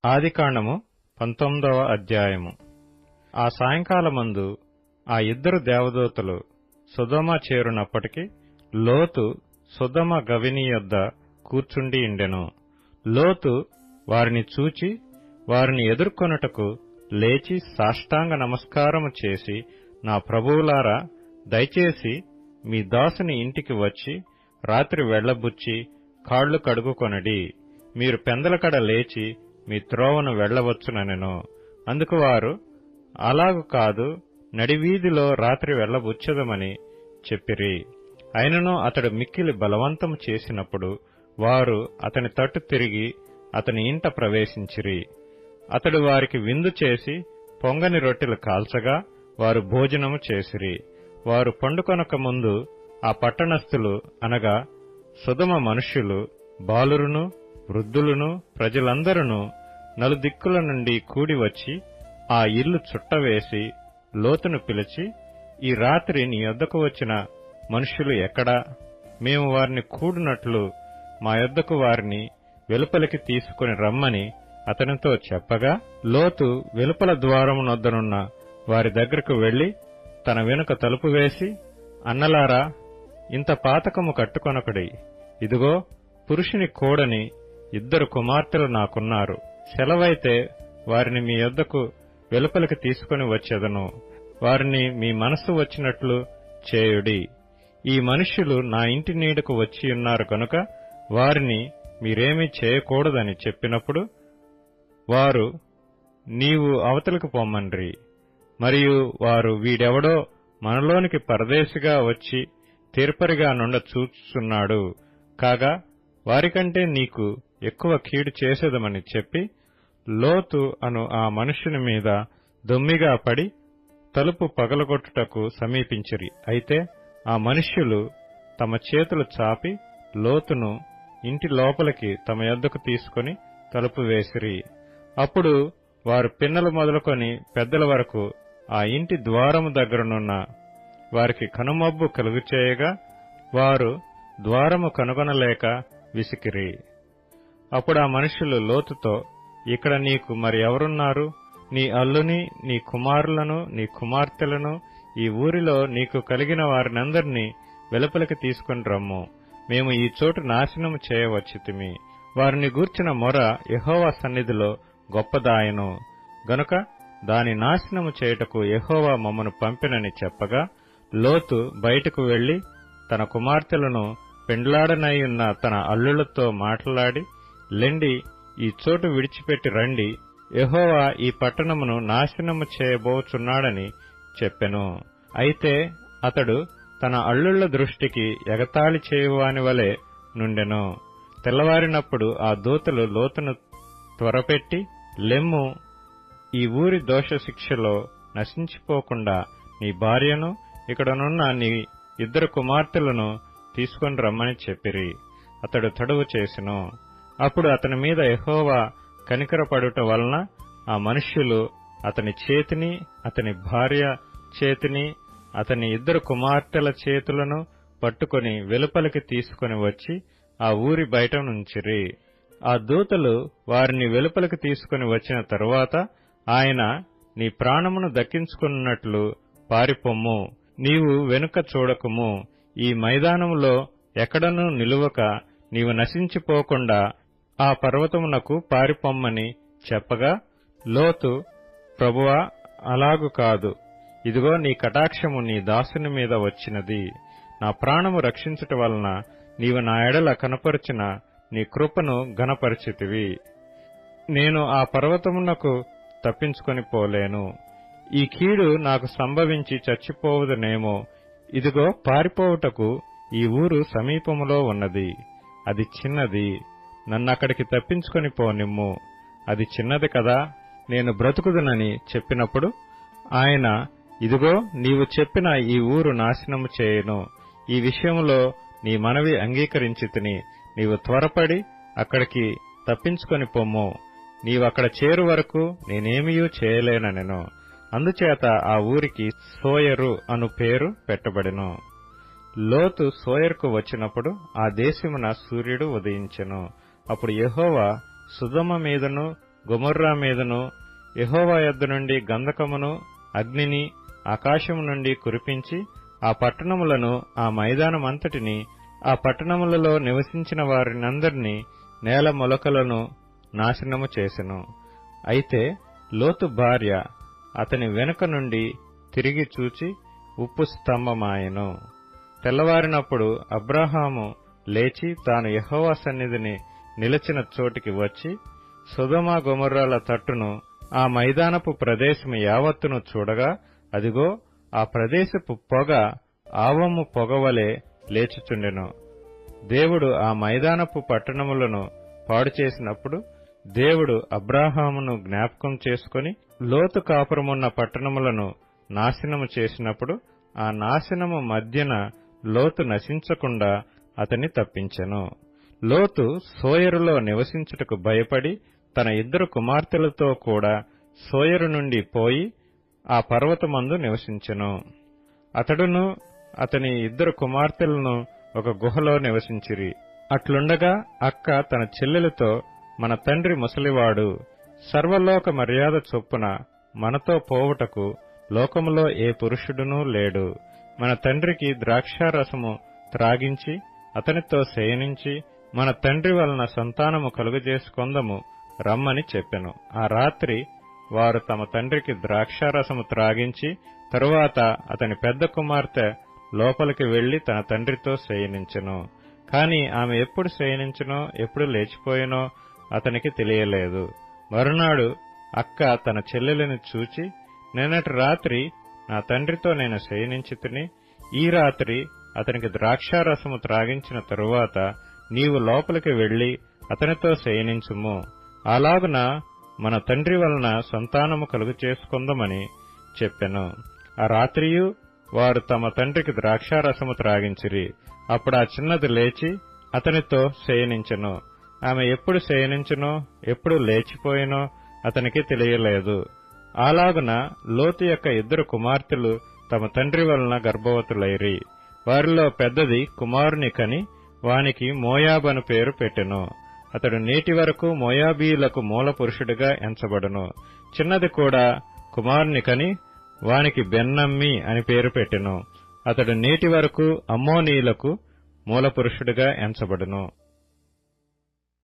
ఆదికాండము 19వ అధ్యాయము. ఆ సాయంకాలమందు ఆ ఇద్దరు దేవదూతలు సొదొమ చేరునప్పటికి లోతు సొదొమ గవిని యొద్ద కూర్చుండి ఉండెను. లోతు వారిని చూచి వారిని ఎదుర్కొనుటకు లేచి సాష్టాంగ నమస్కారము చేసి, నా ప్రభువులారా, దయచేసి మీ దాసుని ఇంటికి వచ్చి రాత్రి వెళ్లబుచ్చి కాళ్లు కడుగుకొనడి. మీరు పెందలకడ లేచి మీ త్రోవను వెళ్లవచ్చుననెను. అందుకు వారు, అలాగు కాదు, నడివీధిలో రాత్రి వెళ్లబుచ్చదమని చెప్పిరి. అయినను అతడు మిక్కిలి బలవంతము చేసినప్పుడు వారు అతని తట్టు తిరిగి అతని ఇంట ప్రవేశించిరి. అతడు వారికి విందు చేసి పొంగని రొట్టెలు కాల్చగా వారు భోజనము చేసిరి. వారు పండుకొనక ముందు ఆ పట్టణస్థులు, అనగా సొదొమ మనుష్యులు, బాలురును వృద్ధులను ప్రజలందరూ నలుదిక్కుల నుండి కూడివచ్చి ఆ ఇల్లు చుట్టవేసి లోతును పిలిచి, ఈ రాత్రి నీ యొద్దకు వచ్చిన మనుష్యులు ఎక్కడా? మేము వారిని కూడినట్లు మా యొద్దకు వారిని వెలుపలికి తీసుకుని రమ్మని అతనితో చెప్పగా, లోతు వెలుపల ద్వారమునొద్దనున్న వారి దగ్గరకు వెళ్లి తన వెనుక తలుపు వేసి, అన్నలారా, ఇంత పాతకము కట్టుకొనకుడి. ఇదిగో, పురుషుని కోడని ఇద్దరు కుమార్తెలు నాకున్నారు. సెలవైతే వారిని మీ యొద్దకు వెలుపలికి తీసుకుని వచ్చెదను. వారిని మీ మనస్సు వచ్చినట్లు చేయుడి. ఈ మనుష్యులు నా ఇంటి నీడకు వచ్చియున్నారు కనుక వారిని మీరేమీ చేయకూడదని చెప్పినప్పుడు వారు, నీవు అవతలకు పొమ్మన్రి. మరియు వారు, వీడెవడో మనలోనికి పరదేశిగా వచ్చి తీర్పరిగా నుండ చూచుచున్నాడు. కాగా వారికంటే నీకు ఎక్కువ కీడు చేసేదమని చెప్పి లోతు అను ఆ మనుష్యుని మీద దొమ్మిగా పడి తలుపు పగలగొట్టుటకు సమీపించిరి. అయితే ఆ మనుష్యులు తమ చేతులు చాపి లోతును ఇంటి లోపలికి తమ యొద్దకు తీసుకుని తలుపు వేసిరి. అప్పుడు వారు పిన్నలు మొదలుకొని పెద్దల వరకు ఆ ఇంటి ద్వారము దగ్గరనున్న వారికి కనుమబ్బు కలుగుచేయగా వారు ద్వారము కనుగొనలేక విసికిరి. అప్పుడు ఆ మనుష్యులు లోతుతో, ఇక్కడ నీకు మరి ఎవరున్నారు? నీ అల్లుని, నీ కుమారులను, నీ కుమార్తెలను, ఈ ఊరిలో నీకు కలిగిన వారినందరినీ వెలుపలికి తీసుకుని రమ్ము. మేము ఈ చోటు నాశనము చేయవచ్చితిమి. వారిని గూర్చిన మొర యెహోవా సన్నిధిలో గొప్పదాయను గనుక దాని నాశనము చేయుటకు యెహోవా మమ్మను పంపినని చెప్పగా, లోతు బయటకు వెళ్లి తన కుమార్తెలను పెండ్లాడనయ్యున్న తన అల్లులతో మాట్లాడి, లెండి, ఈ చోటు విడిచిపెట్టి రండి, యెహోవా ఈ పట్టణమును నాశనము చేయబోచున్నాడని చెప్పెను. అయితే అతడు తన అల్లుళ్ల దృష్టికి ఎగతాళి చేయువాని వలె నుండెను. తెల్లవారినప్పుడు ఆ దూతలు లోతును త్వరపెట్టి, లెమ్ము, ఈ ఊరి దోషశిక్షలో నశించిపోకుండా నీ భార్యను, ఇక్కడనున్న నీ ఇద్దరు కుమార్తెలను తీసుకుని రమ్మని చెప్పిరి. అతడు తడువు చేసెను. అప్పుడు అతని మీద యెహోవా కనికరపడుట వలన ఆ మనుష్యులు అతని చేతిని, అతని భార్య చేతిని, అతని ఇద్దరు కుమార్తెల చేతులను పట్టుకుని వెలుపలికి తీసుకుని వచ్చి ఆ ఊరి బయట నుంచిరి. ఆ దూతలు వారిని వెలుపలికి తీసుకుని వచ్చిన తరువాత ఆయన, నీ ప్రాణమును దక్కించుకున్నట్లు పారిపొమ్ము, నీవు వెనుక చూడకుము, ఈ మైదానములో ఎక్కడనూ నిలువక నీవు నశించిపోకుండా ఆ పర్వతమునకు పారిపొమ్మని చెప్పగా, లోతు, ప్రభువా, అలాగు కాదు, ఇదిగో నీ కటాక్షము నీ దాసుని మీద వచ్చినది. నా ప్రాణము రక్షించుట వలన నీవు నా ఎడల కనపరిచిన నీ కృపను ఘనపరిచితివి. నేను ఆ పర్వతమునకు తప్పించుకొని పోలేను. ఈ కీడు నాకు సంభవించి చచ్చిపోవదునేమో. ఇదిగో, పారిపోవుటకు ఈ ఊరు సమీపములో ఉన్నది. అది చిన్నది. నన్నక్కడికి తప్పించుకొని పోనిమ్ము. అది చిన్నది కదా, నేను బ్రతుకుదునని చెప్పినప్పుడు ఆయన, ఇదిగో, నీవు చెప్పిన ఈ ఊరు నాశనము చేయను. ఈ విషయంలో నీ మనవి అంగీకరించితిని. నీవు త్వరపడి అక్కడికి తప్పించుకొని పొమ్ము. నీవక్కడ చేరు వరకు నేనేమియూ చేయలేననెను. అందుచేత ఆ ఊరికి సోయరు అను పేరు పెట్టబడెను. లోతు సోయరుకు వచ్చినప్పుడు ఆ దేశమున సూర్యుడు ఉదయించెను. అప్పుడు యెహోవా సొదొమ మీదను గొమొర్రా మీదను యెహోవా యొద్ద నుండి గంధకమును అగ్నిని ఆకాశము నుండి కురిపించి ఆ పట్టణములను ఆ మైదానమంతటిని ఆ పట్టణములలో నివసించిన వారినందరినీ నేల మొలకలను నాశనము చేసెను. అయితే లోతు భార్య అతని వెనుక నుండి తిరిగి చూచి ఉప్పు స్తంభమాయెను. తెల్లవారినప్పుడు అబ్రాహాము లేచి తాను యెహోవా సన్నిధిని నిలిచిన చోటికి వచ్చి సొదొమ గొమొర్రాల తట్టును ఆ మైదానపు ప్రదేశము యావత్తును చూడగా, అదిగో ఆ ప్రదేశపు పొగ ఆవమ్ము పొగవలే లేచుచుండెను. దేవుడు ఆ మైదానపు పట్టణములను పాడుచేసినప్పుడు దేవుడు అబ్రాహామును జ్ఞాపకం చేసుకుని లోతు కాపురమున్న పట్టణములను నాశనము చేసినప్పుడు ఆ నాశనము మధ్యన లోతు నశించకుండా అతన్ని తప్పించెను. లోతు సోయరులో నివసించుటకు భయపడి తన 2 కుమార్తెలతో కూడా సోయరు నుండి పోయి ఆ పర్వతమందు నివసించెను. అతడును అతని 2 కుమార్తెలను ఒక గుహలో నివసించిరి. అట్లుండగా అక్క తన చెల్లెలతో, మన తండ్రి ముసలివాడు, సర్వలోక మర్యాద చొప్పున మనతో పోవుటకు లోకములో ఏ పురుషుడునూ లేడు. మన తండ్రికి ద్రాక్షారసము త్రాగించి అతనితో శయనించి మన తండ్రి వలన సంతానము కలుగజేసుకొందము రమ్మని చెప్పెను. ఆ రాత్రి వారు తమ తండ్రికి ద్రాక్షారసము త్రాగించి తరువాత అతని పెద్ద కుమార్తె లోపలికి వెళ్లి తన తండ్రితో శయనించెను. కాని ఆమె ఎప్పుడు శయనించెనో ఎప్పుడు లేచిపోయినో అతనికి తెలియలేదు. మరునాడు అక్క తన చెల్లెలిని చూచి, నిన్నటి రాత్రి నా తండ్రితో నేను శయనించితిని, ఈ రాత్రి అతనికి ద్రాక్షారసము త్రాగించిన తరువాత నీవు లోపలికి వెళ్లి అతనితో శయనించుము, అలాగున మన తండ్రి వలన సంతానము కలుగు చేసుకొందమని చెప్పెను. ఆ రాత్రియు వారు తమ తండ్రికి ద్రాక్షారసము త్రాగించిరి. అప్పుడు ఆ చిన్నది లేచి అతనితో శయనించెను. ఆమె ఎప్పుడు శయనించెనో ఎప్పుడు లేచిపోయినో అతనికి తెలియలేదు. అలాగున లోతు యొక్క 2 కుమార్తెలు తమ తండ్రి వలన గర్భవతులైరి. వారిలో పెద్దది కుమారుని కని వానికి మోయాబను పేరు పెట్టెను. అతడు నేటి వరకు మోయాబీయులకు మూల పురుషుడిగా ఎంచబడును. చిన్నది కూడా కుమారుని కని వానికి బెన్నమ్మి అని పేరు పెట్టెను. అతడు నేటి వరకు అమ్మోనీయులకు మూల పురుషుడిగా ఎంచబడును.